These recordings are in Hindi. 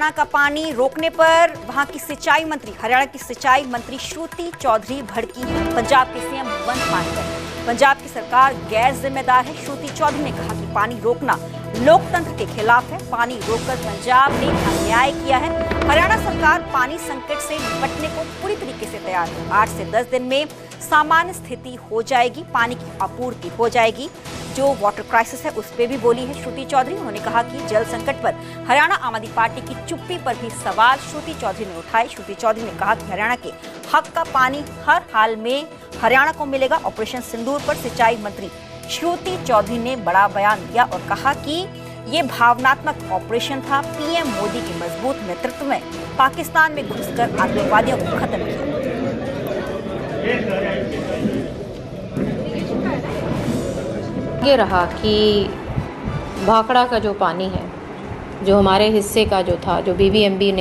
हरियाणा का पानी रोकने पर वहां की सिंचाई मंत्री, हरियाणा की सिंचाई मंत्री श्रुति चौधरी भड़की पंजाब के सीएम भगवंत मान पर। पंजाब की सरकार गैर जिम्मेदार है। श्रुति चौधरी ने कहा कि पानी रोकना लोकतंत्र के खिलाफ है। पानी रोककर पंजाब ने अन्याय किया है। हरियाणा सरकार पानी संकट से निपटने को पूरी तरीके से तैयार है। 8 से 10 दिन में सामान्य स्थिति हो जाएगी, पानी की आपूर्ति हो जाएगी। जो वाटर क्राइसिस है उस पर भी बोली है श्रुति चौधरी। उन्होंने कहा कि जल संकट पर हरियाणा आम आदमी पार्टी की चुप्पी पर भी सवाल श्रुति चौधरी ने उठाए। श्रुति चौधरी ने कहा कि हरियाणा के हक का पानी हर हाल में हरियाणा को मिलेगा। ऑपरेशन सिंदूर पर सिंचाई मंत्री श्रुति चौधरी ने बड़ा बयान दिया और कहा कि ये भावनात्मक ऑपरेशन था। पीएम मोदी के मजबूत नेतृत्व में पाकिस्तान में घुसकर आतंकवादियों को खत्म किया। ये रहा कि भाखड़ा का जो पानी है, जो हमारे हिस्से का जो था, जो बीबीएमबी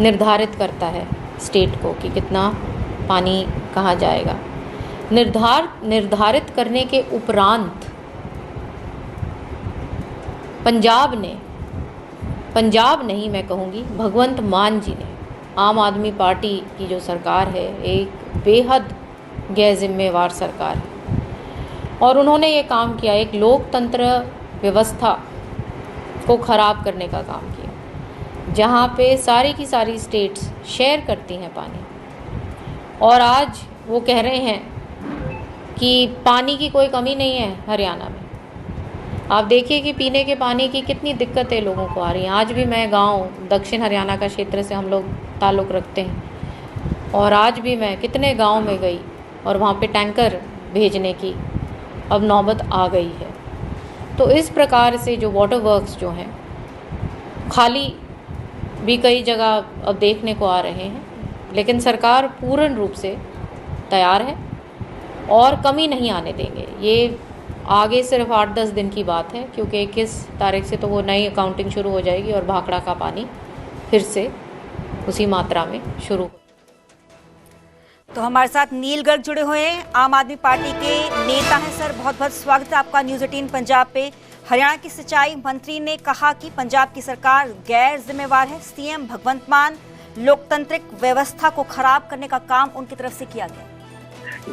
निर्धारित करता है स्टेट को कि कितना पानी कहाँ जाएगा। निर्धारित करने के उपरांत पंजाब नहीं मैं कहूँगी, भगवंत मान जी ने, आम आदमी पार्टी की जो सरकार है, एक बेहद गैर जिम्मेवार सरकार है और उन्होंने ये काम किया, एक लोकतंत्र व्यवस्था को ख़राब करने का काम किया, जहाँ पे सारी की सारी स्टेट्स शेयर करती हैं पानी। और आज वो कह रहे हैं कि पानी की कोई कमी नहीं है हरियाणा में। आप देखिए कि पीने के पानी की कितनी दिक्कतें लोगों को आ रही हैं। आज भी मैं गांव दक्षिण हरियाणा का क्षेत्र से हम लोग ताल्लुक़ रखते हैं और आज भी मैं कितने गांव में गई और वहाँ पे टैंकर भेजने की अब नौबत आ गई है। तो इस प्रकार से जो वाटर वर्क्स जो हैं खाली भी कई जगह अब देखने को आ रहे हैं, लेकिन सरकार पूर्ण रूप से तैयार है और कमी नहीं आने देंगे। ये आगे सिर्फ 8-10 दिन की बात है, क्योंकि 21 तारीख से तो वो नई अकाउंटिंग शुरू हो जाएगी और भाखड़ा का पानी फिर से उसी मात्रा में शुरू। तो हमारे साथ नील गर्ग जुड़े हुए हैं, आम आदमी पार्टी के नेता हैं। सर, बहुत बहुत स्वागत है आपका न्यूज़ 18 पंजाब पे। हरियाणा की सिंचाई मंत्री ने कहा कि पंजाब की सरकार गैर जिम्मेवार है। सीएम भगवंत मान लोकतांत्रिक व्यवस्था को खराब करने का काम उनकी तरफ से किया गया।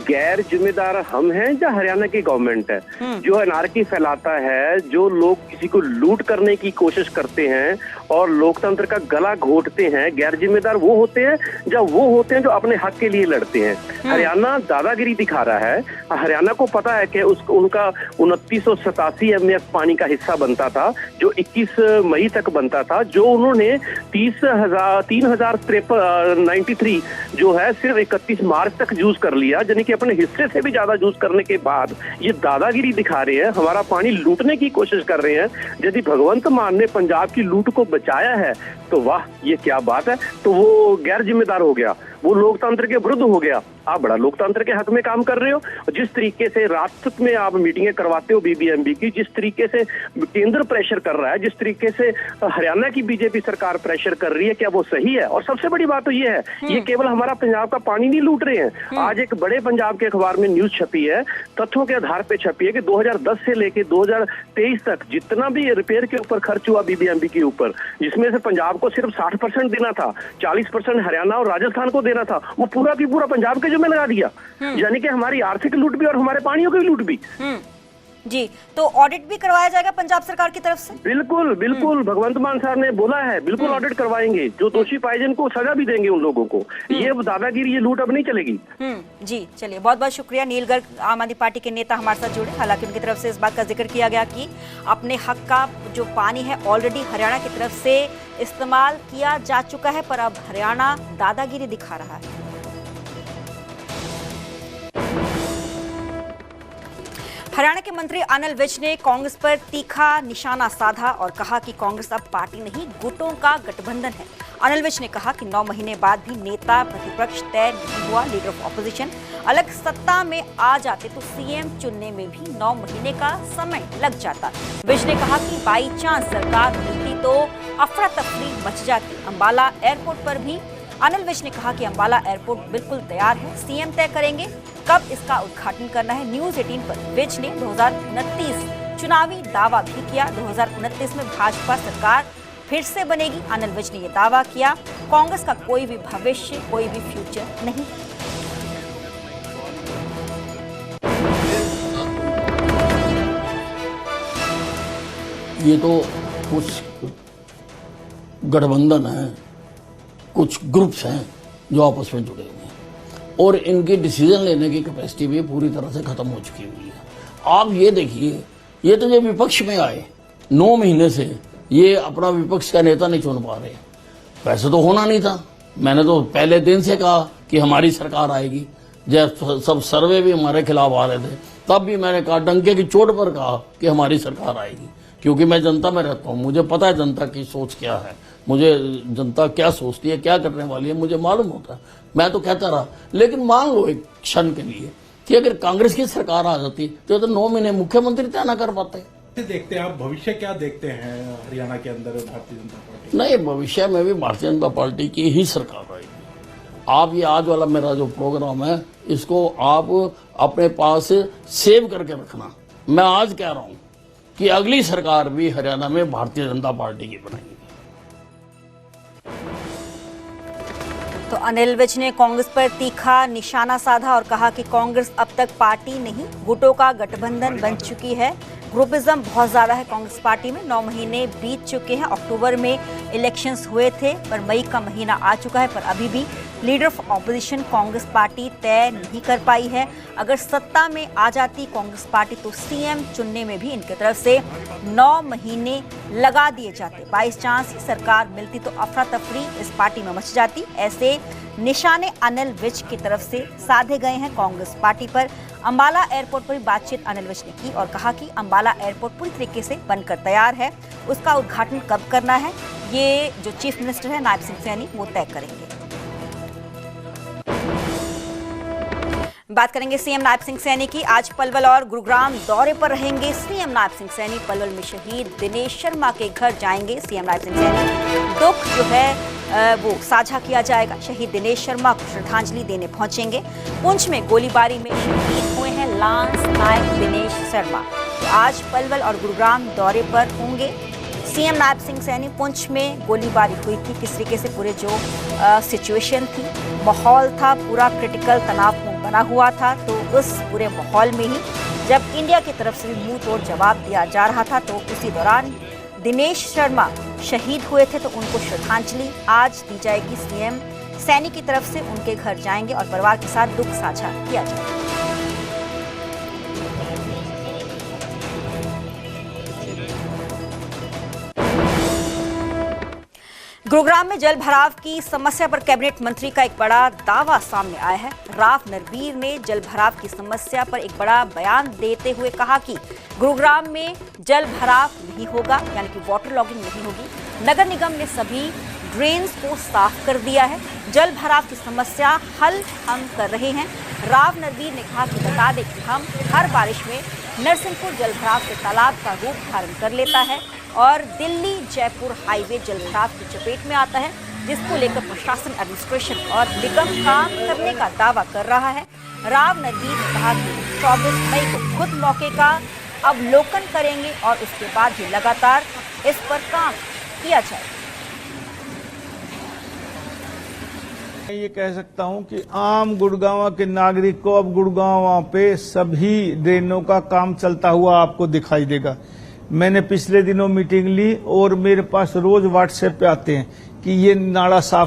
गैर जिम्मेदार हम हैं या हरियाणा की गवर्नमेंट है जो अनारकी फैलाता है, जो लोग किसी को लूट करने की कोशिश करते हैं और लोकतंत्र का गला घोटते हैं। गैर जिम्मेदार वो होते हैं या वो होते हैं जो अपने हक के लिए लड़ते हैं। हरियाणा दादागिरी दिखा रहा है। हरियाणा को पता है कि उनका 2987 MF पानी का हिस्सा बनता था, जो 21 मई तक बनता था, जो उन्होंने 3093 जो है सिर्फ 31 मार्च तक यूज कर लिया, यानी कि अपने हिस्से से भी ज्यादा यूज करने के बाद ये दादागिरी दिखा रहे हैं, हमारा पानी लूटने की कोशिश कर रहे हैं। यदि भगवंत मान ने पंजाब की लूट को बचाया है तो वाह, ये क्या बात है। तो वो गैर जिम्मेदार हो गया, वो लोकतंत्र के विरुद्ध हो गया। आप बड़ा लोकतंत्र के हक में काम कर रहे हो। जिस तरीके से रात में आप मीटिंगें करवाते हो बीबीएमबी की, जिस तरीके से केंद्र प्रेशर कर रहा है, जिस तरीके से हरियाणा की बीजेपी सरकार प्रेशर कर रही है, क्या वो सही है? और सबसे बड़ी बात तो ये है, ये केवल हमारा पंजाब का पानी नहीं लूट रहे हैं। आज एक बड़े पंजाब के अखबार में न्यूज छपी है, तथ्यों के आधार पर छपी है कि 2010 से लेके 2023 तक जितना भी रिपेयर के ऊपर खर्च हुआ बीबीएमबी के ऊपर, जिसमें से पंजाब को सिर्फ 60% देना था, 40% हरियाणा और राजस्थान को देना था, वो पूरा की पूरा पंजाब के जिम्मे लगा दिया। यानी कि हमारी आर्थिक लूट भी और हमारे पानियों की लूट भी। जी, तो ऑडिट भी करवाया जाएगा पंजाब सरकार की तरफ से? बिल्कुल बिल्कुल, भगवंत मान साहब ने बोला है, बिल्कुल ऑडिट करवाएंगे। जो दोषी पाए जिनको सजा भी देंगे उन लोगों को। ये दादागिरी, ये लूट अब नहीं चलेगी। जी, चलिए, बहुत बहुत शुक्रिया। नील गर्ग आम आदमी पार्टी के नेता हमारे साथ जुड़े। हालांकि उनकी तरफ से इस बात का जिक्र किया गया कि अपने हक का जो पानी है ऑलरेडी हरियाणा की तरफ से इस्तेमाल किया जा चुका है, पर अब हरियाणा दादागिरी दिखा रहा है। हरियाणा के मंत्री अनिल विज ने कांग्रेस पर तीखा निशाना साधा और कहा कि कांग्रेस अब पार्टी नहीं, गुटों का गठबंधन है। अनिल विज ने कहा कि 9 महीने बाद भी नेता प्रतिपक्ष तय नहीं हुआ। लीडर ऑफ ऑपोजिशन अलग सत्ता में आ जाते तो सीएम चुनने में भी 9 महीने का समय लग जाता। विज ने कहा कि बाई चांस सरकार मिलती तो अफरा तफरी मच जाती। अंबाला एयरपोर्ट पर भी अनिल विज ने कहा कि अंबाला एयरपोर्ट बिल्कुल तैयार है, सीएम तय करेंगे कब इसका उद्घाटन करना है। न्यूज़ 18 पर विज ने 2029 चुनावी दावा भी किया। 2029 में भाजपा सरकार फिर से बनेगी। अनिल विज ने यह दावा किया। कांग्रेस का कोई भी भविष्य, कोई भी फ्यूचर नहीं। ये तो कुछ गठबंधन है, कुछ ग्रुप्स हैं जो आपस में जुड़े हुए हैं और इनकी डिसीजन लेने की कैपेसिटी भी पूरी तरह से खत्म हो चुकी हुई है। आप ये देखिए, ये तो जो विपक्ष में आए 9 महीने से ये अपना विपक्ष का नेता नहीं चुन पा रहे। वैसे तो होना नहीं था। मैंने तो पहले दिन से कहा कि हमारी सरकार आएगी। जब सब सर्वे भी हमारे खिलाफ आ रहे थे तब भी मैंने कहा, डंके की चोट पर कहा कि हमारी सरकार आएगी, क्योंकि मैं जनता में रहता हूँ। मुझे पता है जनता की सोच क्या है, मुझे जनता क्या सोचती है, क्या करने वाली है, मुझे मालूम होता है। मैं तो कहता रहा। लेकिन मान लो एक क्षण के लिए कि अगर कांग्रेस की सरकार आ जाती तो 9 महीने मुख्यमंत्री तय ना कर पाते। देखते हैं आप भविष्य क्या देखते हैं हरियाणा के अंदर भारतीय जनता पार्टी? नहीं, भविष्य में भी भारतीय जनता पार्टी की ही सरकार आएगी। आप ये आज वाला मेरा जो प्रोग्राम है इसको आप अपने पास सेव करके रखना। मैं आज कह रहा हूं कि अगली सरकार भी हरियाणा में भारतीय जनता पार्टी की बनेगी। तो अनिल विज ने कांग्रेस पर तीखा निशाना साधा और कहा कि कांग्रेस अब तक पार्टी नहीं, गुटों का गठबंधन बन चुकी है। ग्रुपिज्म बहुत ज्यादा है कांग्रेस पार्टी में। 9 महीने बीत चुके हैं। अक्टूबर में इलेक्शंस हुए थे पर मई का महीना आ चुका है, पर अभी भी leader of opposition Congress party तय नहीं कर पाई है। अगर सत्ता में आ जाती कांग्रेस पार्टी तो सीएम चुनने में भी इनकी तरफ से 9 महीने लगा दिए जाते। बाई चांस सरकार मिलती तो अफरा तफरी इस पार्टी में मच जाती। ऐसे निशाने अनिल विज की तरफ से साधे गए हैं कांग्रेस पार्टी पर। अंबाला एयरपोर्ट पर बातचीत अनिल विज ने की और कहा कि अंबाला एयरपोर्ट पूरी तरीके से बनकर तैयार है। उसका उद्घाटन कब करना है ये जो चीफ मिनिस्टर है नायब सिंह सैनी वो तय करेंगे। बात करेंगे सीएम नायब सिंह सैनी की। आज पलवल और गुरुग्राम दौरे पर रहेंगे सीएम नायब सिंह सैनी। पलवल में शहीद दिनेश शर्मा के घर जाएंगे सीएम नायब सिंह सैनी। दुख जो है वो साझा किया जाएगा। शहीद दिनेश शर्मा को श्रद्धांजलि देने पहुंचेंगे। पुंछ में गोलीबारी में शहीद हुए हैं लांस नायक दिनेश शर्मा। तो आज पलवल और गुरुग्राम दौरे पर होंगे सीएम नायब सिंह सैनी। पुंछ में गोलीबारी हुई थी, किस तरीके से पूरे जो सिचुएशन थी, माहौल था पूरा क्रिटिकल, तनावपूर्ण बना हुआ था। तो उस पूरे माहौल में ही जब इंडिया की तरफ से भी मुंह तोड़ जवाब दिया जा रहा था तो उसी दौरान दिनेश शर्मा शहीद हुए थे। तो उनको श्रद्धांजलि आज दी जाएगी। सीएम सैनी की तरफ से उनके घर जाएंगे और परिवार के साथ दुख साझा किया जाएगा। गुरुग्राम में जल भराव की समस्या पर कैबिनेट मंत्री का एक बड़ा दावा सामने आया है। राव नरबीर ने जल भराव की समस्या पर एक बड़ा बयान देते हुए कहा कि गुरुग्राम में जल भराव नहीं होगा, यानी कि वाटर लॉगिंग नहीं होगी। नगर निगम ने सभी ड्रेन्स को साफ कर दिया है। जल भराव की समस्या हल हम कर रहे हैं। राव नरबीर ने कहा कि बता दें कि हम हर बारिश में नरसिंहपुर जल भराव के तालाब का रूप धारण कर लेता है और दिल्ली जयपुर हाईवे जल भराव की चपेट में आता है, जिसको लेकर प्रशासन, एडमिनिस्ट्रेशन और निगम काम करने का दावा कर रहा है। राव नरबीर ने कहा कि 24 मई को खुद मौके का अवलोकन करेंगे और उसके बाद ही लगातार इस पर काम किया जाए। मैं ये कह सकता हूं कि आम गुड़गांव के नागरिक को अब गुड़गांव पे सभी ड्रेनों का काम चलता हुआ आपको दिखाई देगा। मैंने पिछले दिनों मीटिंग ली और मेरे पास रोज व्हाट्सएप पे आते हैं कि ये नाला साफ